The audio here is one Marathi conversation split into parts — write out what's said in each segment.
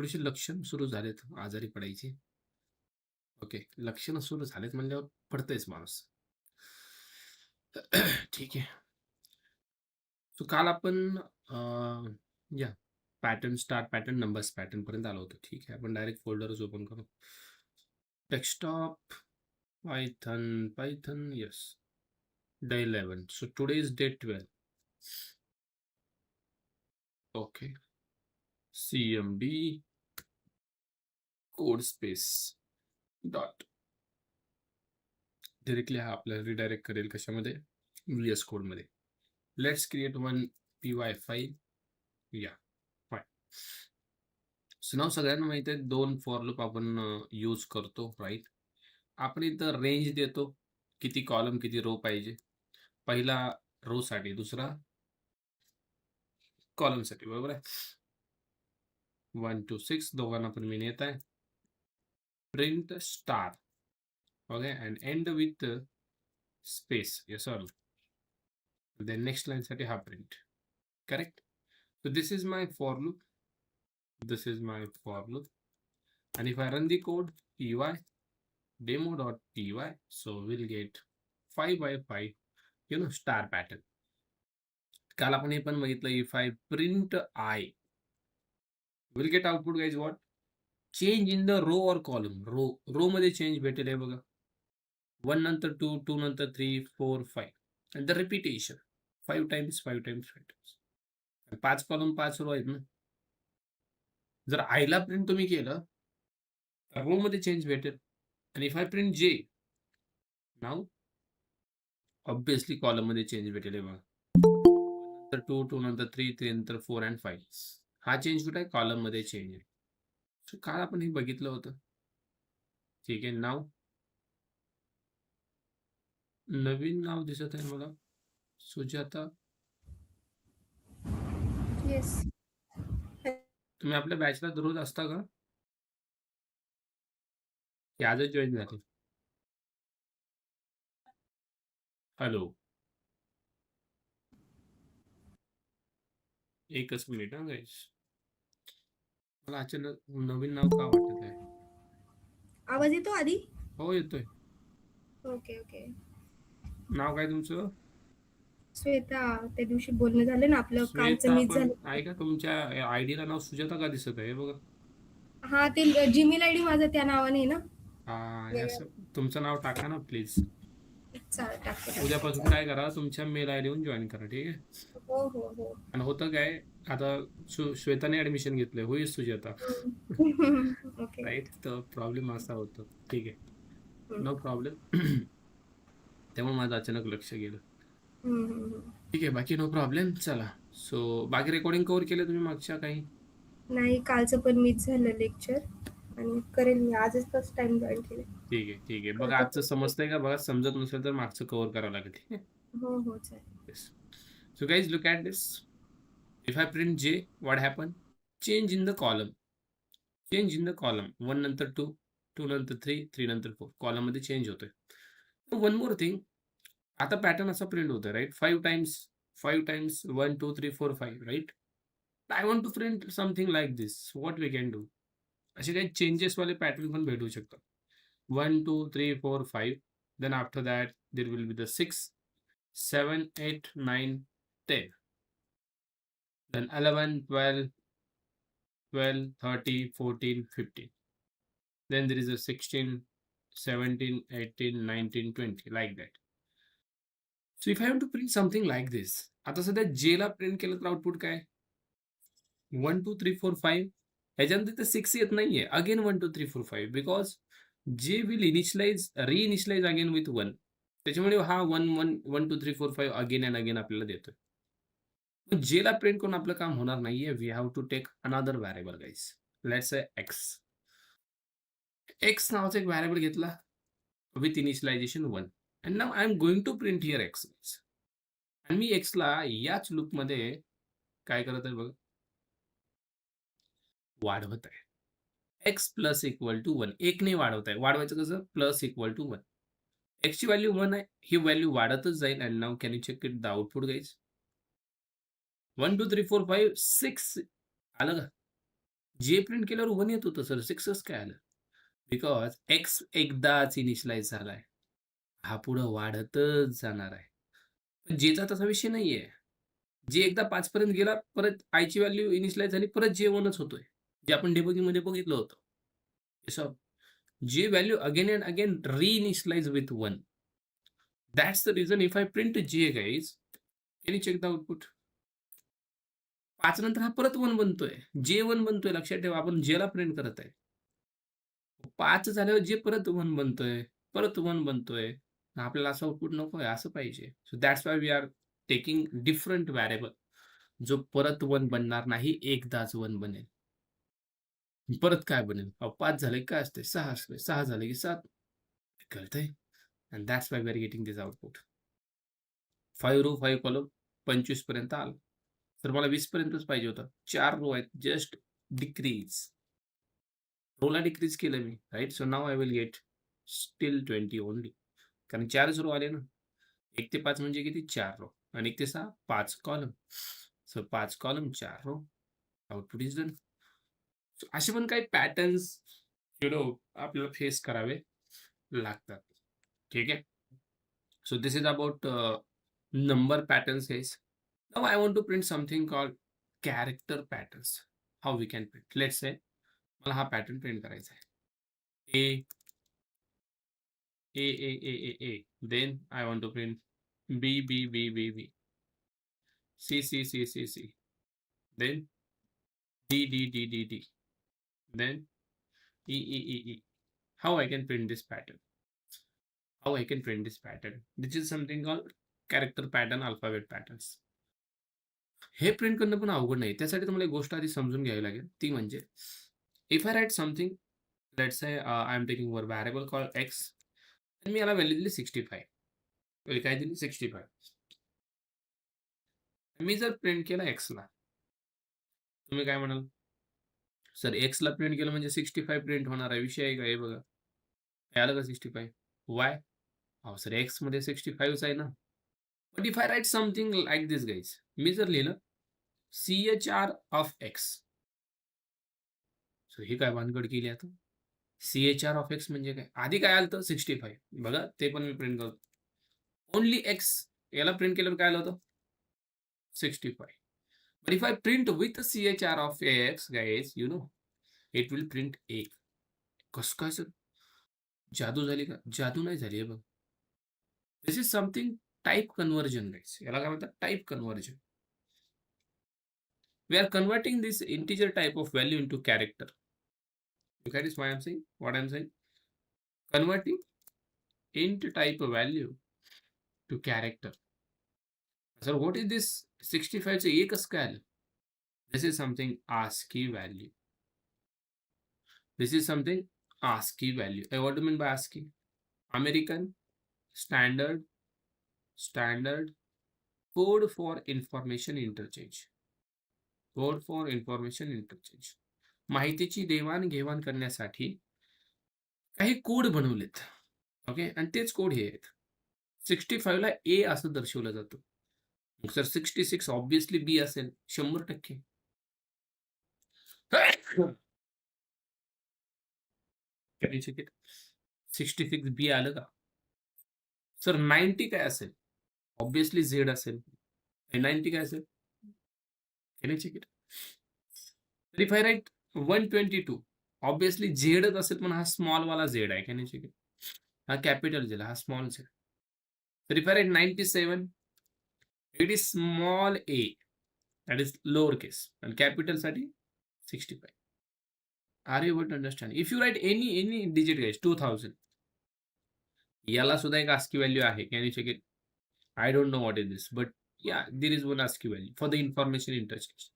थोडीशी लक्षण सुरू झालेत आजारी पडायची. ओके. लक्षणं सुरू झालेत म्हणल्यावर पडतंयच माणूस. ठीक आहे. सो काल आपण या pattern star pattern numbers pattern पर्यंत आलो होतो. ठीक आहे. आपण डायरेक्ट फोल्डरच ओपन करू. Desktop, Python, yes. Day 11. So today is day 12. Okay. CMD code space dot directly हा आपल्याला रिडायरेक्ट करेल कशामध्ये VS कोड मध्ये. Let's create one py file. या फाय. सो नाव सगळ्यांना माहिती आहे 2 फॉर लूप आपण यूज करतो, राईट. आपण इथं रेंज देतो, किती कॉलम किती रो पाहिजे. पहिला रो साठी, दुसरा कॉलम साठी, बरोबर आहे. 1 to 6 दोघांना पण मीन येत आहे. Print star, okay, and end with space. yes or no. Then next line साठी हा print. Correct. So this is my for loop. This is my for loop. And if I run the code py demo.py, so we'll get 5 by 5 star pattern. काल आपण हे पण बघितलं, if I print I will get output guys what? Change in the row or column. row मध्ये चेंज भेटेल आहे बघा. 1 नंतर 2, 2 नंतर 3, 4, 5. And the repetition 5 times 5 times 5 times. 5 column 5 row आहेत ना. जर आयला प्रिंट तुम्ही केलं तर रो मध्ये चेंज भेटेल. आणि इफ आय प्रिंट जे, नाव ऑब्विसली कॉलम मध्ये चेंज भेटेल आहे बघा. नंतर 2, 2 नंतर 3, 3 नंतर 4 अँड 5. हा चेंज कुठे आहे? कॉलम मध्ये चेंज आहे. सो काल आपण हे बघितलं होतं. ठीक आहे. नाव नवीन नाव दिसत आहे मला, सुजाता. येस. तुम्ही आपल्या बॅचला दररोज असता का, की आजच जॉईन झाले? हॅलो, एकच मिनिट हा गाईस. मला अचानक नवीन नाव का वाटत आहे? आवाज येतो आधी? हो येतोय. Okay okay. नाव काय तुमचं? श्वेता. त्या दिवशी बोलणं झालं ना आपलं, कालचं श्वेता. मिस पण झालं. ऐका, तुमच्या आयडीला नाव सुजाता का दिसत आहे बघा. हा, ते जीमेल आयडी माझा त्या नावाने आहे ना. हे असं तुमचं नाव टाका ना प्लीज. चालेल, टाकते. उद्यापासून काय करा, तुमच्या मेल आय डी जॉईन करा. ठीक आहे. हो हो हो. आणि होतं काय, आता श्वेताने ऍडमिशन घेतलंय, होईल सुजाता. ओके. राईट. तर प्रॉब्लेम असा होतो. ठीक आहे, नो प्रॉब्लेम. त्यामुळे माझं अचानक लक्ष गेलं. ठीक आहे, बाकी नो प्रॉब्लेम. चला. सो बाकी रेकॉर्डिंग कव्हर केलं तुम्ही मागच्या काही? नाही, कालचं पण मिस झालं लेक्चर, आणि करेल मी. आजच फर्स्ट टाइम जॉईन केलं. ठीक आहे, ठीक आहे. बघा आजचं समजतंय का बघा. समजत नसेल तर मागचं कव्हर करावं लागेल. ठीक आहे. हो हो चालेल. So guys, look at this. If I print J, what happened? Change in the column. Change in the column. 1 नंतर 2, 2 नंतर 3, 3 नंतर 4. कॉलम मध्ये चेंज होतोय. One more thing. आता पॅटर्न असा प्रिंट होतोय, right. 5 times 1, 2, 3, 4, 5, right. I want to print something like this. What we can do? असे काही चेंजेस वाले पॅटर्न पण भेटू शकतात. 1, 2, 3, 4, 5. Then after that there will be the 6, 7, 8, 9, 10. Then 11, 12, 13, 14, 15. Then there is a 16, 17, 18, 19, 20, like that. So if I want to print something like this, आता सध्या J ला प्रिंट केलं तर आउटपुट काय? 1, 2, 3, 4, 5. ह्याच्यानंतर ते 6 येत नाहीये. Again 1, 2, 3, 4, 5, because J will reinitialize again with 1. त्याच्यामुळे हा 1, 1, 1, 2, 3, 4, 5 अगेन अँड अगेन आपल्याला देतोय. J ला प्रिंट करून आपलं काम होणार नाहीये. We have to take another variable guys. Let's say X नावाचा एक व्हॅरिएबल घेतला with initialization 1. And now I am going to print here X. आणि मी एक्सला याच लूपमध्ये काय करत आहे बघा, वाढवत आहे. X plus equal to 1. 1 ने वाढवत आहे. वाढवायचं कसं? Plus equal to 1. एक्सची व्हॅल्यू 1 आहे. ही व्हॅल्यू वाढतच जाईल. And now can you check it the output guys. 1, 2, 3, 4, 5, 6 आलं का? जे प्रिंट केल्यावर 1 येत होतं सर, 6च काय आलं? बिकॉज एक्स एकदाच इनिशियलाइज झालाय. हा पुढं वाढतच जाणार आहे. पण जेचा तसा विषय नाहीये. जे एकदा 5 पर्यंत गेला, परत आयची व्हॅल्यू इनिशियलाइज झाली, परत J1 च होतोय. जे आपण डिबगिंगमध्ये बघितलं होतं. So J value again and again reinitialize with 1. That's the reason if I print J guys, can you check the output? 5 नंतर हा परत 1 बनतोय. J1 बनतोय. लक्षात ठेवा आपण Jला प्रिंट करत आहे. 5 झाल्यावर J परत 1 बनतोय. परत 1 बनतोय. आपल्याला असं आउटपुट नकोय, असं पाहिजे. So that's why we are taking different variable. जो परत 1 बनणार नाही, एकदाच 1 बनेल. परत काय बनेल? 5 झाले की काय असते? 6 असते. 6 झाले की 7. कळतंय? And that's why we are getting this output. 5 row 5 column 25 पर्यंत आलं. तर मला 20 पर्यंतच पाहिजे होतं. 4 रो आहेत. Just decrease. रोला डिक्रीज केलं मी, right? So now I will get still 20 only. कारण 4च रो आले ना. 1 ते 5 म्हणजे किती? 4 रो. आणि 1 ते 6 5 column. So 5 column 4 row. Output is done. असे पण काही पॅटर्न्स आपल्याला फेस करावे लागतात. ठीक आहे? So this is about number patterns, guys. Now I want to print something called character patterns. How we can print? Let's say मला हा पॅटर्न प्रिंट करायचा आहे. A. Then I want to print B. C. Then D. Then E. How I can print this pattern? This is something called character pattern, alphabet patterns. हे प्रिंट करणं पण अवघड नाही. त्यासाठी तुम्हाला एक गोष्ट आधी समजून घ्यावी लागेल. ती म्हणजे if I write something, let's say I am taking वर व्हेरिएबल कॉल्ड एक्स आणि मी याला व्हॅल्यू दिली 65. काय दिली? 65. मी जर प्रिंट केला एक्सला, तुम्ही काय म्हणाल? सर एक्सला प्रिंट केलं म्हणजे 65 प्रिंट होणार आहे. विषय आहे का? हे बघा. हे आलं का 65? वाय? अहो सर एक्समध्ये 65च आहे ना. But if I write something like this guys, मी जर लिहिलं CHR ऑफ एक्स, सो ही काय भानगड केली आता? CHR ऑफ एक्स म्हणजे काय? आधी काय आलं होतं? 65. बघा ते पण मी प्रिंट करतो. ओनली एक्स याला प्रिंट केल्यावर काय आलं होतं? 65. But if I print with CHR of AX, guys, it will print A. कसं काय सर? जादू झाली का? जादू नाही झाली आहे बघ. This is something type conversion guys. याला काय म्हणतात? Type conversion. We are converting this integer type of value into character. You get why I'm saying? What I'm saying? Converting int type value to character. Sir, what is this 65 चे A कसं काय आलं? This is something ASCII value. This is something ASCII value. What do you mean by ASCII? American Standard Code for Information Interchange. Code for Information Interchange. माहितीची देवाणघेवाण करण्यासाठी काही कोड बनवलेत. ओके, आणि तेच कोड हे आहेत. 65 ला A असं दर्शवलं जातं. मग सर 66 ऑब्विसली B असेल 100%. Can you check it? 66 B आलं का? सर 90 काय असेल? ऑब्विसली Z असेल. 90 काय असेल? Can you check it? तर if I write 122, obviously Z असेल, पण हा स्मॉल वाला Z आहे. Can you check it? हा कॅपिटल Z, हा स्मॉल Z. तर if I write 97, it is small a, that is lower case, and capital साठी 65. Are you able to understand? If you write any digit guys, 2000, याला सुद्धा एक ASCII व्हॅल्यू आहे. Can you check it? I don't know what is this, but yeah, there is one ASCII value for the information interchange.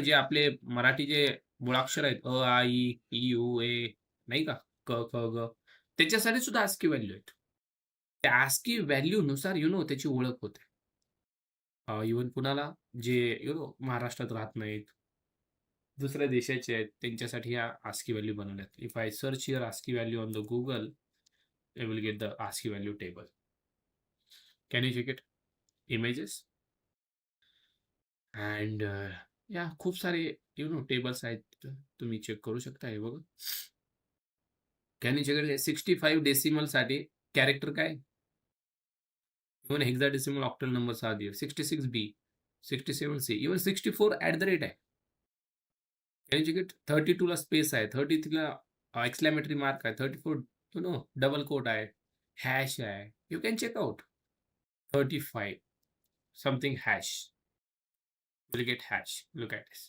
जे आपले मराठीचे मुळाक्षर आहेत, अ, आ, इ, ई, उ, ए, नाही का, क, ख, ग, त्याच्यासाठी सुद्धा ASCII व्हॅल्यू आहेत. त्या ASCII व्हॅल्यू नुसार त्याची ओळख होते. इव्हन कुणाला जे महाराष्ट्रात राहत नाहीत, दुसऱ्या देशाचे आहेत, त्यांच्यासाठी ह्या ASCII व्हॅल्यू बनवल्यात. If I search here ASCII value on the Google, I will get the ASCII value table. Can you check it? Images and या खूप सारे टेबल्स आहेत. तुम्ही चेक करू शकता. हे बघा. कॅन यू चेक 65 डेसिमलसाठी कॅरेक्टर काय? Even hexadecimal octal number 66B, 67C, even 64 @ the rate आहे. कॅन यू चेक 32 ला स्पेस आहे, 33 ला एक्सक्लेमेटरी मार्क आहे, 34 डबल कोट आहे, हॅश आहे. You can check out 35 something hash. Will get hash. Look at this.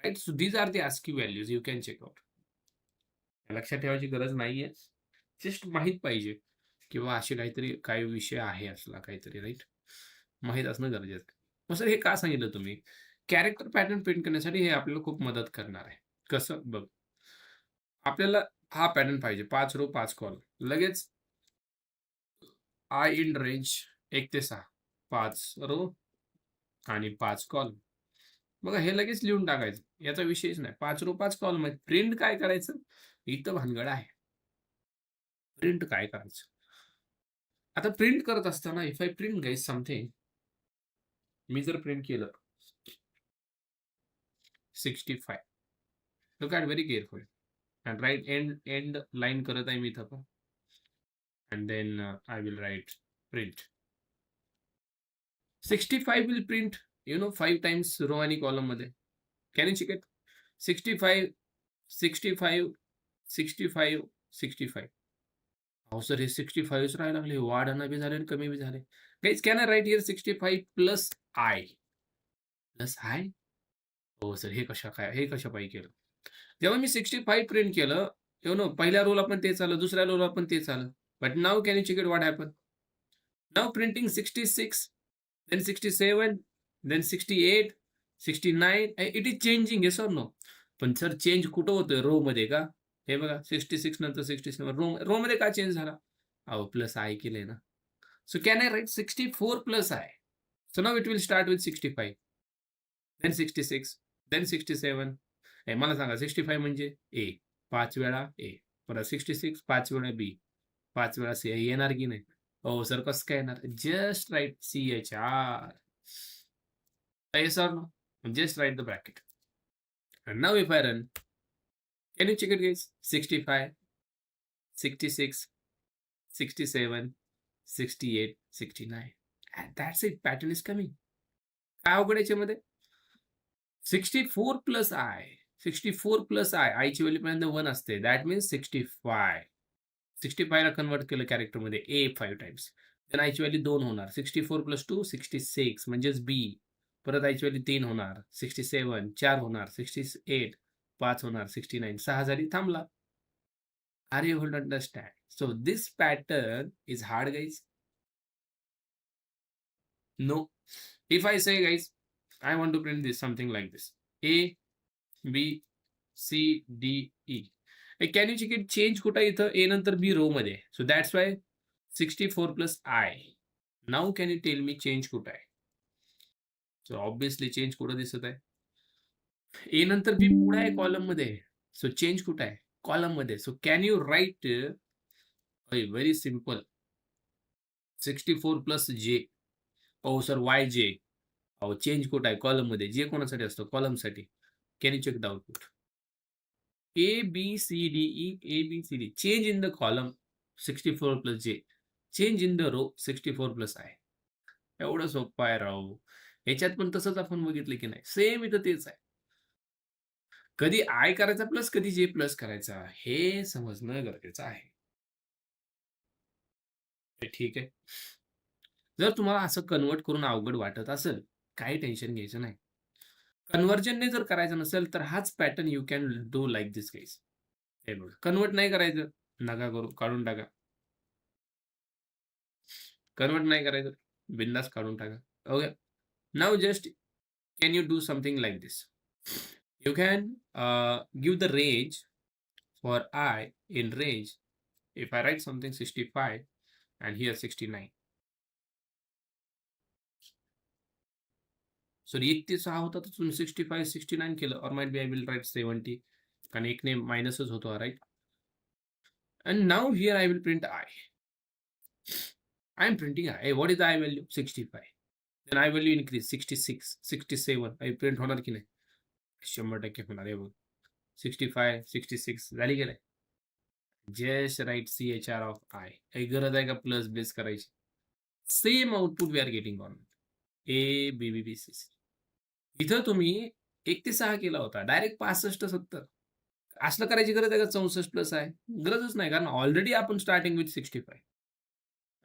Right? So these are the ASCII values you can check out. लक्षात ठेवायची गरज नाहीये. जस्ट माहीत पाहिजे किंवा असे काहीतरी काही विषय आहे असला काहीतरी, राईट? माहीत असणं गरजेचं आहे. मग सर हे का सांगितलं तुम्ही? कॅरेक्टर पॅटर्न प्रिंट करण्यासाठी हे आपल्याला खूप मदत करणार आहे. कसं? बघ. आपल्याला हा पॅटर्न पाहिजे 5 रो 5 कॉलम. लगेच आय इन रेंज 1 ते 6 5 रो आणि 5 कॉलम. बघा हे लगेच लिहून टाकायचं. याचा विषयच नाही. 5 रो 5 कॉलम आहेत. प्रिंट काय करायचं? इथं भानगड आहे. प्रिंट काय करायचं? आता प्रिंट करत असताना if I print guys something, मी जर प्रिंट केलं 65, look at very careful and write end line करत आहे मी इथं पण. And then I will write print 65 will print 5 times row आणि कॉलम मध्ये. Can you check it? 65 65 65 65. अहो सर हे 65च राहायला लागले. वाढणं बी झाले आणि कमी बी झाले. Guys can I write here 65 plus I? Plus I? हो सर हे कशापायी केलं? जेव्हा मी 65 प्रिंट केलं, पहिल्या रोला पण तेच आलं, दुसऱ्या रोला पण तेच आलं. But now can you check it what happen? Now printing 66, then 67, then 68, 69. It is changing, yes or no? पण सर चेंज कुठं होतोय? रो मध्ये का? हे बघा 66 नंतर 67 रो मध्ये का चेंज झाला? अहो प्लस आय केलंय ना. So can I write 64 plus I? So now it will start with 65, then 66, then 67. मला सांगा 65 म्हणजे ए, 5 वेळा ए, परत 66 5 वेळा बी, 5 वेळा सी. येणार की नाही? हो सर कसं काय येणार? Just write CHR. Yes or no? Just write the bracket. And now if I run, can you check it guys? 65, 66, 67, 68, 69. And that's it. Pattern is coming. काय अवघड याच्यामध्ये? 64 प्लस आय. 64 plus I. आयची व्हॅल्यू पर्यंत 1 असते. That means 65. 65 ला कन्वर्ट केलं कॅरेक्टरमध्ये ए 5 टाइम्स. देन आयची व्हॅल्यू 2 होणार. 64 प्लस 2 66 म्हणजेच बी. परत आयची व्हॅल्यू 3 होणार. 67 4 होणार. 68 5 होणार. 69 6 झाली, थांबला. Are you hold understand? So this pattern is hard guys. No. If I say guys I want to print this something like this. A, B, C, D, E. Can you check it? Change कुठं आहे इथं? A नंतर B रो मध्ये. So that's why 64 plus I. Now can you tell me change कुठं आहे? So obviously change कुठं दिसत आहे? A नंतर B पुढे आहे कॉलम मध्ये. So change कुठं आहे? कॉलम मध्ये. So can you write very simple 64 plus J. Oh sir, why J? अहो चेंज कुठं आहे? कॉलम मध्ये. जे कोणासाठी असतं? कॉलम साठी. Can you check the output? A, B, C, D, E, A, B, C, D. Change in the column 64 plus J. Change in the row 64 plus I. एवढं सोपं आहे राव. ह्याच्यात पण तसंच आपण बघितलं की नाही? सेम इथं तेच आहे. कधी आय करायचा प्लस, कधी जे प्लस करायचा, हे समजणं गरजेचं आहे. ठीक आहे. जर तुम्हाला असं कन्वर्ट करून अवघड वाटत असेल, काही टेन्शन घ्यायचं नाही. कन्व्हर्जनने जर करायचं नसेल तर हाच pattern you can do like this guys. हे बघा, कन्वर्ट नाही करायचं, नका करू, काढून टाका. कन्वर्ट नाही करायचं, बिंदास काढून टाका. Okay. Now just can you do something like this? You can give the range for I in range. If I write something 65 and here 69. So 1 ते 6 होता तर तुम्ही 65 69 केलं, or might be I will write 70 कारण एकने मायनसच होतो, right? And now here I will print I. I am printing I. What is the I value? 65. then I value increase 66, 67 print होणार की नाही? 100% होणार आहे बघ. 65, 66 झाली की नाही? Just write CHR of I. काही गरज आहे का प्लस बेस करायची? Same output we are getting on ABBBCC. इथं तुम्ही 1 ते 6 केला होता. डायरेक्ट 65, 70 असलं करायची गरज आहे का 64 प्लस आहे? गरजच नाही, कारण ऑलरेडी आपण starting with 65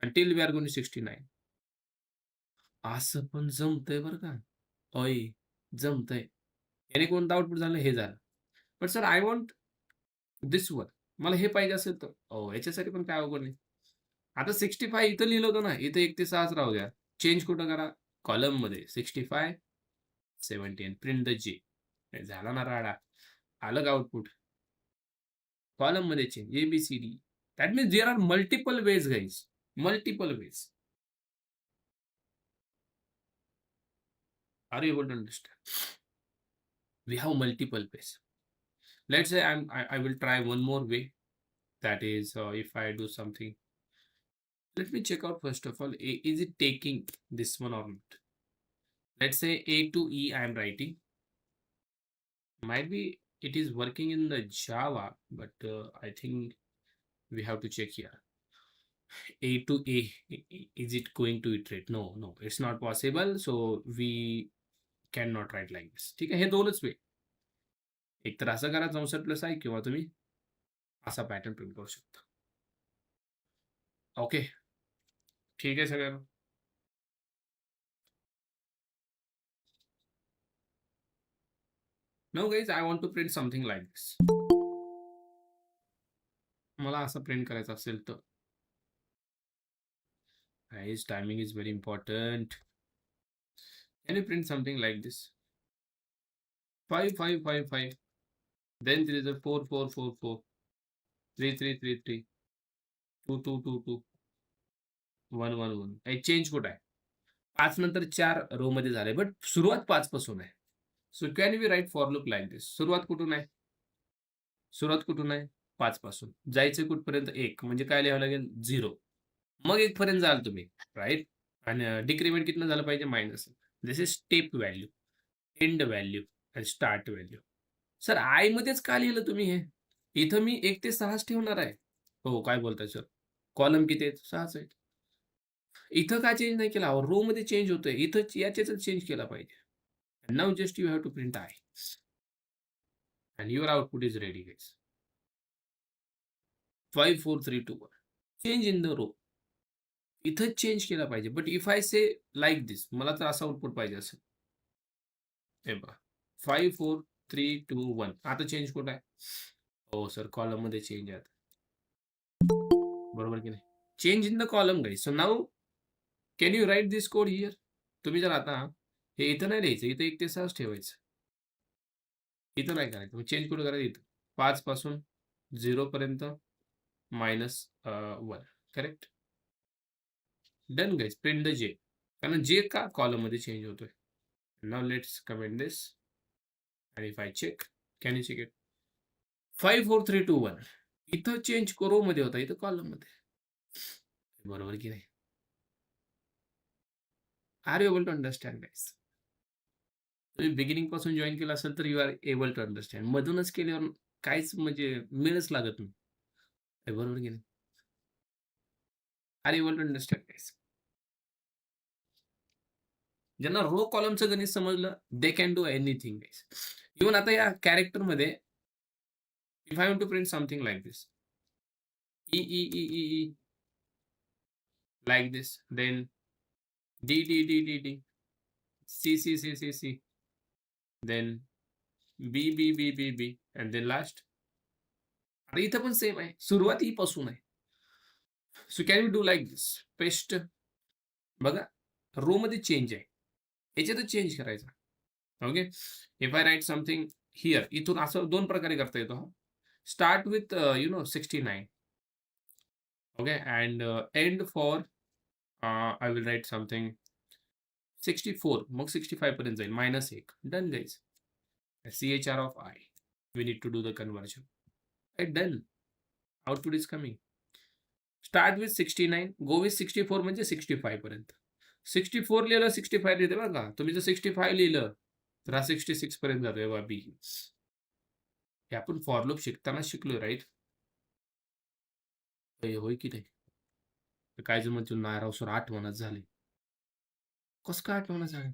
until we are going to 69. असं पण जमतंय बरं का. होय, जमतंय. याने कोणतं आउटपुट झालं? हे झालं. But sir I want this one. मला हे पाहिजे असेल तर याच्यासाठी पण काय अवघड नाही. आता 65 इथं लिहिलं होतं ना, इथं 1 ते 6च राहू द्या. चेंज कुठं करा? कॉलममध्ये 65, 70 प्रिंट द जे. झाला ना राडा. आलं का आउटपुट? कॉलममध्ये change ABCD. That means there are multiple ways guys. Multiple ways. Are you able to understand? We have multiple ways. Let's say I will try one more way. That is, if I do something, let me check out first of all, is it taking this one or not? Let's say A to E I am writing. Might be it is working in the Java, but I think we have to check here. A to A, is it going to iterate? No, it's not possible. So we cannot write like this. ठीक आहे, हे दोनच वे. एक तर असं करा 64 प्लस आहे, किंवा तुम्ही असा पॅटर्न प्रिंट करू शकता. ओके, ठीक आहे सगळ्यांना. Now guys, I want to print something like this. मला असं प्रिंट करायचं असेल तर guys, timing is very important. Can you print something like this? 5 5 5 5, then there is a 4 4 4 4, 3 3 3 3, 2 2 2 2, 1 1 1. हे चेंज कुठं आहे? 5 नंतर 4 रो मध्ये झाले, बट सुरुवात 5 पासून आहे. So can we write for loop like this? सुरुवात कुठून आहे? 5 पासून. जायचं कुठपर्यंत? 1. म्हणजे काय लिहावं लागेल? 0. मग 1 पर्यंत जाल तुम्ही, राईट? आणि डिक्रिमेंट किती झालं पाहिजे? Minus. This is step value, end value आणि स्टार्ट व्हॅल्यू. सर आय मध्येच का लिहिलं तुम्ही हे? इथं मी 1 ते 6च ठेवणार आहे. हो, काय बोलताय सर? कॉलम किती आहेत? 6च आहेत. इथं का चेंज नाही केला? रो मध्ये चेंज होतोय. इथं याच्यातच चेंज केला पाहिजे. Now just you have to print I and your output is ready guys. 5 4 3 2 1. Change in the row. इथं चेंज केला पाहिजे. But if I say like this, मला तर असं आउटपुट पाहिजे असेल. हे बघा, 5 4 3 2 1. आता चेंज कुठं आहे? हो सर, कॉलम मध्ये चेंज आहे. बरोबर की नाही? Change in the column guys. So now can you write this code here? तुम्ही जर आता हे इथं नाही लिहायचं, इथं 1 ते 6च ठेवायचं. इथं नाही करायचं. मग चेंज कुठं करायचं? इथं 5 पासून 0 पर्यंत -1. Correct? Done guys. Print the जे. कारण जे का कॉलम मध्ये चेंज होतोय. Now let's comment this and if I check, can you check it? 5 4 3 2 1. इथं चेंज रो मध्ये होता, इथं कॉलम मध्ये. बरोबर की नाही? Are you able to understand guys? तुम्ही बिगिनिंग पासून जॉईन केलं असेल तर you are able to understand. मधूनच केल्यावर काहीच म्हणजे मेळच लागत नाही. बरोबर की नाही? Are you able to understand guys? ज्यांना रो कॉलमचं गणित समजलं, they can do anything guys. Even आता या कॅरेक्टर मध्ये if I want to print something like this, E E E E E like this, then D D D D D, C C C C C, then B B B B B, and then last. आता इथं पण सेम आहे, सुरुवात ही पासून आहे. So can you do like this? Paste. बघा, रो मध्ये चेंज आहे, याच्यातच चेंज करायचा. Okay, if I write something here, इथून असं 2 प्रकारे करता येतो. Start with 69. Okay, and end for I will write something 64. मग 65 पर्यंत जाईल, -1. Done guys. CHR of I. We need to do the conversion. Right, done. Output is coming. Start with 69, go with 64 म्हणजे 65 पर्यंत. 64 लिहिलं 65 लिहिते बरं का. तुम्ही जर 65 लिहिलं तर हा 66 पर्यंत जातोय बघा बी. हे आपण फॉर लूप शिकताना शिकलोय राइट? होय की नाही? तर काय जण म्हणतील नाही राव सर आठवणच झाली. कसं काय आठवणच झाली?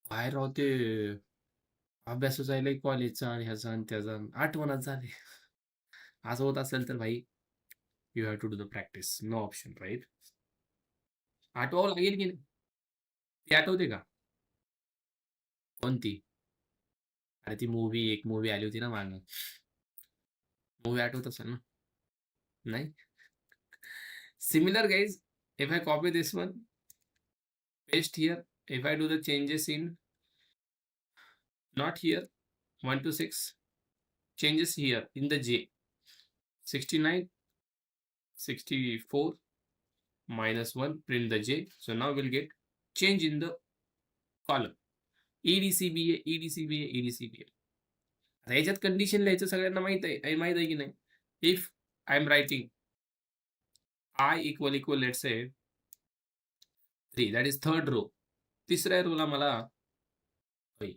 काय राव ते अभ्यास जायला कॉलेजचा आणि ह्याचा आणि त्याचा आठवणच झाली. असं होत असेल तर भाई you have to do the practice. No option right? आठवावं लागेल की नाही? ती आठवते का? कोणती? अरे ती एक मूव्ही आली होती ना मागं. मूव्ही आठवत असेल ना? नाही? Similar guys, if I copy this one, paste here, if I do the changes in not here 1 to 6, changes here in the J 69, 64 minus 1, print the J. So now we'll get change in the column. EDCBA, EDCBA, EDCBA. आता याच्यात कंडिशन लिहायचं सगळ्यांना माहित आहे की नाही? If I am writing I equal let's say 3, that is third row. तिसऱ्या रोला मला होय.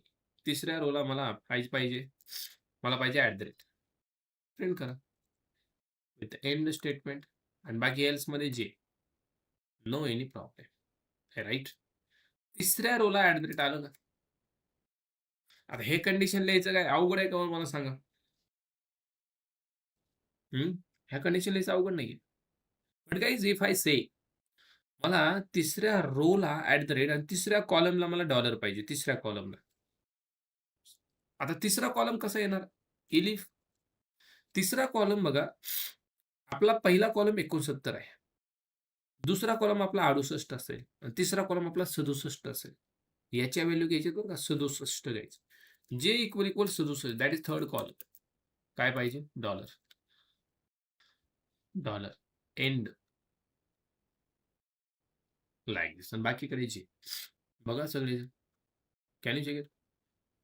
तिसऱ्या रोला मला पाहिजे मला पाहिजे ॲट द रेट. प्रिंट करा. विथ एंड स्टेटमेंट आणि बाकी एल्स मध्ये जे. No any problem. राईट? तिसऱ्या रोला ॲट द रेट आलं का? आता हे कंडिशन लिहायचं काय अवघड आहे का हो मला सांगा? ह्या कंडिशन लिहायचं अवघड नाहीये. बट गाईज इफ आय से मला तिसऱ्या रोला ॲट द रेट आणि तिसऱ्या कॉलमला मला डॉलर पाहिजे तिसऱ्या कॉलमला. आता तिसरा कॉलम कसा येणार? इलिफ तिसरा कॉलम बघा आपला पहिला कॉलम 69 आहे. दुसरा कॉलम आपला 68 असेल आणि तिसरा कॉलम आपला 67 असेल. याच्या व्हॅल्यू घ्यायची बघा का 67 घ्यायचं. J equal 67 that is third column. काय पाहिजे? डॉलर. डॉलर एंड लाईक दिस आणि बाकीकडे जे. बघा सगळे कॅन यू चेक इट?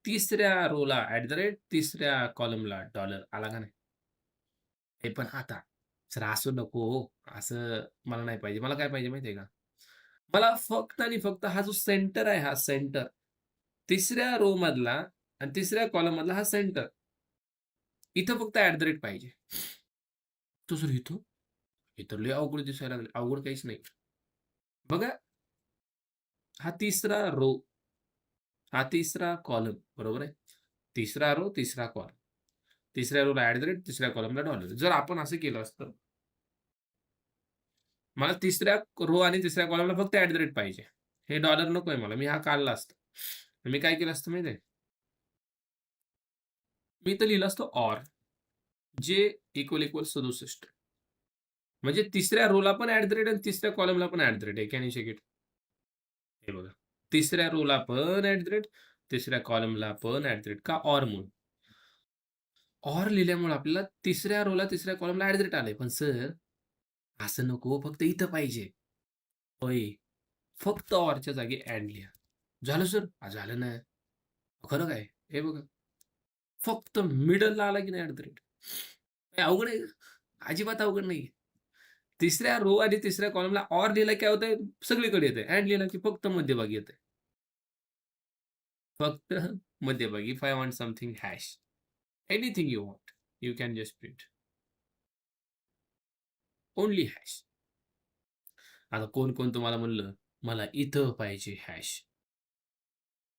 तिसऱ्या रोला ॲट द रेट तिसऱ्या कॉलमला डॉलर आला का नाही? हे पण आता सर असं नको हो. असं मला नाही पाहिजे. मला काय पाहिजे माहिती आहे का? मला फक्त आणि फक्त हा जो सेंटर आहे हा सेंटर तिसऱ्या रो मधला आणि तिसऱ्या कॉलम मधला हा सेंटर इथं फक्त ॲट द रेट पाहिजे. तो सर इथं इथं लय अवघड दिसायला लागले. अवघड काहीच नाही. बघा हा तिसरा रो हा तिसरा कॉलम बरोबर आहे. तिसरा रो तिसरा कॉलम. तिसऱ्या रोला ॲट द रेट तिसऱ्या कॉलमला डॉलर. जर आपण असं केलं असतं मला तिसऱ्या रो आणि तिसऱ्या कॉलमला फक्त ॲट द रेट पाहिजे. हे डॉलर नकोय मला. मी हा काढला असता. मी काय केलं असतं माहिती आहे? मी इथं लिहिलं असतं ऑर जे इक्वल 67 म्हणजे तिसऱ्या रोला पण ॲट द रेट आणि तिसऱ्या कॉलमला पण ॲट द रेट आहे. Can you check it? हे बघा. तिसऱ्या रोला पण ॲट द रेट तिसऱ्या कॉलमला पण ॲट द रेट का ऑर म्हणून. ऑर लिहिल्यामुळे आपल्याला तिसऱ्या रोला तिसऱ्या कॉलमला ॲट द रेट आलंय. पण सर असं नको फक्त इथं पाहिजे. होय. फक्त ऑरच्या जागी अँड लिहा. झालं सर? झालं नाही. खरं काय? हे बघा. फक्त मिडलला आला की नाही ॲट द रेट. काय अवघड आहे? अजिबात अवघड नाही. तिसऱ्या रो आणि तिसऱ्या कॉलमला ऑर लिहिला काय होतंय? सगळीकडे येतंय. अँड लिहिला की फक्त मध्यभागी येतंय. फक्त मध्यभागी. If I want something hash anything you want you can just print only hash. आता कोण तुम्हाला म्हणलं मला इथं पाहिजे हॅश.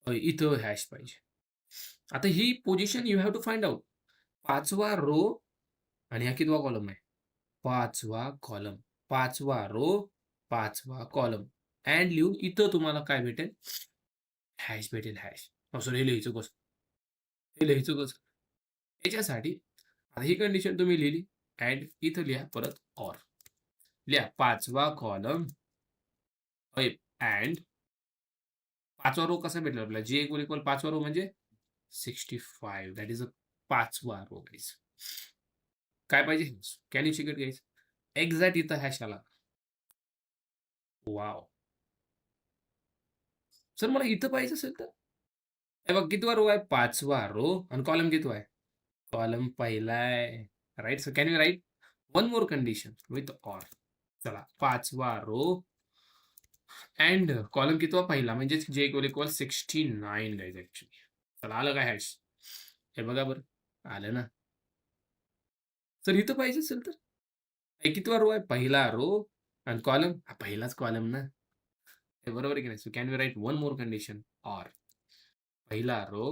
इथं हॅश पाहिजे. आता ही position you have to find out. 5वा रो आणि हा कितवा कॉलम आहे? 5वा कॉलम. 5वा रो 5वा कॉलम अँड लिहून इथं तुम्हाला काय भेटेल? हॅश भेटेल. हॅश. सर हे लिहायचं कसं? हे लिहायचं कसं? याच्यासाठी आता ही कंडिशन तुम्ही लिहिली अँड इथं लिहा परत ऑर. लिहा 5वा कॉलम अँड 5वा रो कसा भेटला आपल्याला? जे इक्वल 5वा रो म्हणजे 65 दॅट इज अ 5वा रो गाईज. काय पाहिजे? Can you check it guys? Exact इथं हॅश आला. वॉव. सर मला इथं पाहिजे असेल तर? हे बघ कितवा रो आहे? 5वा रो आणि कॉलम कितवा आहे? कॉलम पहिला आहे. Right? So can you write one more condition with or. चला 5वा रो अँड कॉलम कितवा पहिला म्हणजेच जे इक्वल 69 गाईज ऍक्च्युली. चला आलं का हॅश? हे बघा बरं, आलं ना. तर इथं पाहिजे असेल तर कितवा रो आहे? पहिला रो आणि कॉलम हा पहिलाच कॉलम ना. हे बरोबर आहे की नाही? So can we write one more condition or पहिला रो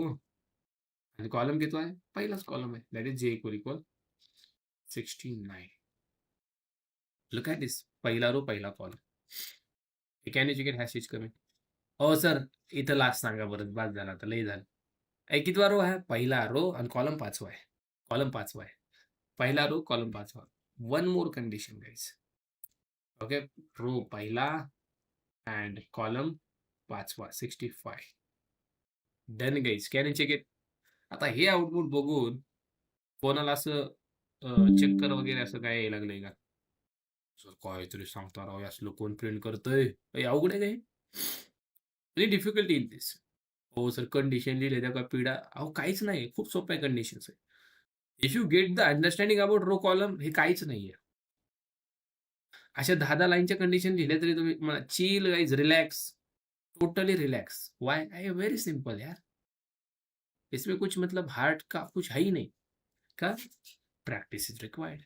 आणि कॉलम कितवा आहे? पहिलाच कॉलम आहे. दॅट इज जे इक्वल 69. Look at this. पहिला रो पहिला column. Can you get hash is कमी? हो सर, इथं लास्ट सांगा बरं. बाद झाला आता, लय झालं. कितवा रो आहे? पहिला रो आणि कॉलम 5वा आहे. कॉलम 5वा आहे. पहिला रो, कॉलम 5वा. One more condition guys. Okay, row पहिला अँड कॉलम 5वा 65. Done guys. Can you check it? आता हे आउटपुट बघून कोणाला असं चक्कर वगैरे असं काय यायला लागलंय का? सर काहीतरी सांगता राव, असलं कोण प्रिंट करतंय? काही अवघड आहे काय? Very difficult in this. हो सर, कंडिशन लिहिले त्या का पिढा? अहो काहीच नाही, खूप सोप्या कंडिशन्स आहे. If you get the understanding about row column, हे काहीच नाहीये. अशा 10-10 लाईनच्या कंडिशन लिहिल्या तरी तुम्ही मला chill guys, relax, totally relax. Why? I very simple यार. इसमें कुछ मतलब हार्ड का कुछ है ही नहीं. का? Practice is required.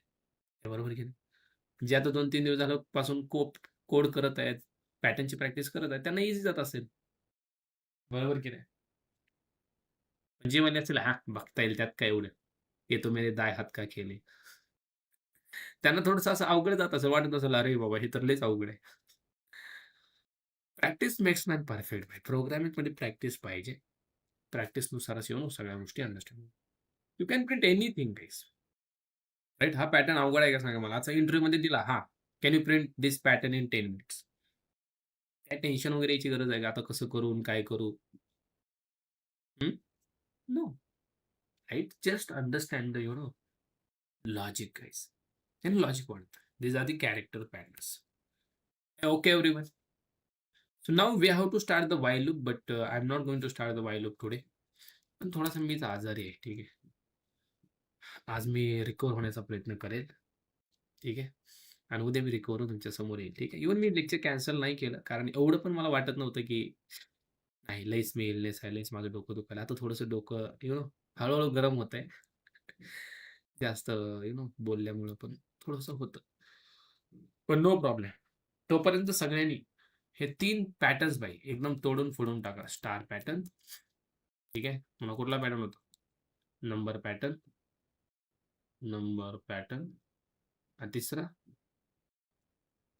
बरोबर की नाही? जे आता 2-3 दिवस झालं पासून कोड करत आहेत, पॅटर्नची प्रॅक्टिस करत आहेत, त्यांना इझी जात असेल. बरोबर की नाही? जे म्हणजे असेल हा बघता येईल त्यात काय एवढं. ये तो मेरे दाएं हात का खेल है. त्यांना थोडंसं असं अवघड जात असेल, वाटत असेल अरे बाबा हे तर लयच अवघड आहे. प्रॅक्टिस मेक्स मॅन परफेक्ट भाई. प्रोग्रामिंगमध्ये प्रॅक्टिस पाहिजे. प्रॅक्टिसनुसारच येऊन सगळ्या गोष्टी understand. You can print anything guys. Right? हा पॅटर्न अवघड आहे का सांगा मला? आजचा इंटरव्ह्यूमध्ये दिला हा. Can you print this pattern in 10 minutes? काय टेन्शन वगैरे यायची गरज आहे का? आता कसं करू आणि काय करू? No. Right? Just understand the logic guys. And logic what? These are the character patterns. Okay everyone. So now we have to start the while loop, but I'm not going to start the while loop today. पण थोडासा मीच आजारी आहे, ठीक आहे. आज मी रिकवर होण्याचा प्रयत्न करेल, ठीक आहे. आणि उद्या मी रिकवर होऊन तुमच्या समोर येईल, ठीक आहे. इव्हन मी लेक्चर कॅन्सल नाही केलं, कारण एवढं पण मला वाटत नव्हतं की नाही लईच मी इलनेस आहे, लईच माझं डोकं दुखायला. आता थोडंसं डोकं हळूहळू गरम होत आहे. जास्त बोलल्यामुळं पण थोडंसं होतं. पण नो प्रॉब्लेम. तोपर्यंत सगळ्यांनी हे 3 पॅटर्न्स बाई एकदम तोडून फोडून टाका. स्टार पॅटर्न, ठीक आहे. पुन्हा कुठला पॅटर्न होता? नंबर पॅटर्न, नंबर पॅटर्न आणि तिसरा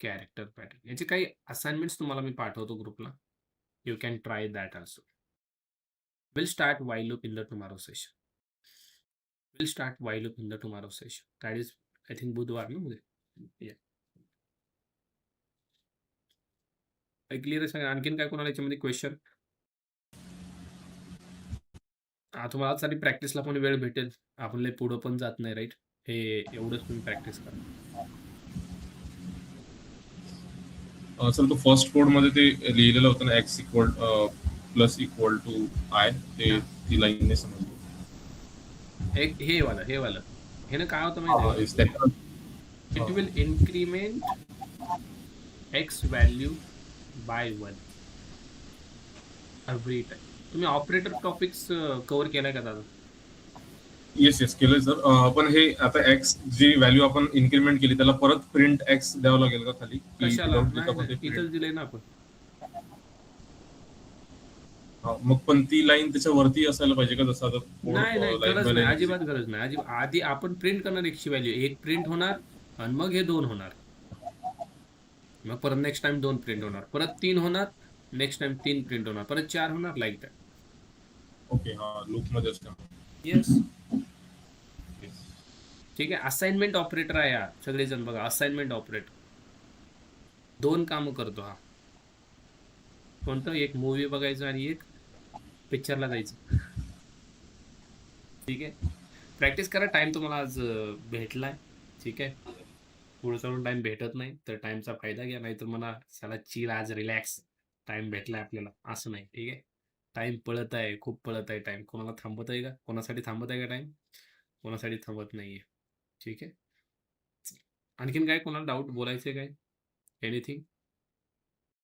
कॅरेक्टर पॅटर्न. याचे काही असाइनमेंट्स तुम्हाला मी पाठवतो ग्रुपला. You can try that also. Will start while loop in the tomorrow session. We'll start while loop in the tomorrow session. That is, I think बुधवार ना उद्या. Yeah. क्लिअर आहे? आणखीन काय कोणाला याच्यामध्ये क्वेश्चन? तुम्हाला सारी प्रॅक्टिसला पण वेळ भेटेल. आपण लय पुढं पण जात नाही, राईट? हे एवढंच तुम्ही प्रॅक्टिस करा. सर तो फर्स्ट कोड मध्ये ते लिहिलेलं होतं ना, X equal plus equal to I, ते ती लाईन नाही समजली. एक हे वालं हे ना काय होतं माहिती आहे? It will increment X value by 1 every time. तुम्ही ऑपरेटर टॉपिक्स कव्हर केलाय का दादा? येस केलंय सर. पण हे आता एक्स जी व्हॅल्यू आपण इन्क्रीमेंट केली त्याला परत प्रिंट एक्स द्यावं लागेल का खाली? कशाला? नाही, इथंच दिलंय ना आपण. मग पण ती लाईन त्याच्या वरती असायला पाहिजे का? जसं आता नाही गरज नाही, अजिबात गरज नाही. आधी आपण प्रिंट करणार एकची व्हॅल्यू, एक प्रिंट होणार आणि मग हे 2 होणार. मग परत नेक्स्ट टाइम 2 प्रिंट होणार, परत 3 होणार, नेक्स्ट टाइम 3 प्रिंट होणार, परत 4 होणार, लाईक दॅट. ओके, हा लूप मध्ये असतं. येस, ठीक आहे. असाइनमेंट ऑपरेटर आहे हा. सगळेजण बघा, असाइनमेंट ऑपरेटर 2 कामं करतो हा. कोणतं? एक मूवी बघायचं आणि एक पिक्चरला जायचं. ठीक आहे. प्रॅक्टिस करा. टाइम तुम्हाला आज भेटलाय, ठीक आहे. पुढे चालून टाइम भेटत नाही, तर टाइमचा फायदा घ्या. नाही तर मला चला चिल, आज रिलॅक्स टाइम भेटलाय आपल्याला, असं नाही, ठीक आहे. टाइम पळत आहे, खूप पळत आहे टाइम. कोणाला थांबत आहे का? कोणासाठी थांबत आहे का टाइम? कोणासाठी थांबत नाहीये, ठीक आहे. आणखीन काय कोणाला डाऊट बोलायचे काय? एनिथिंग?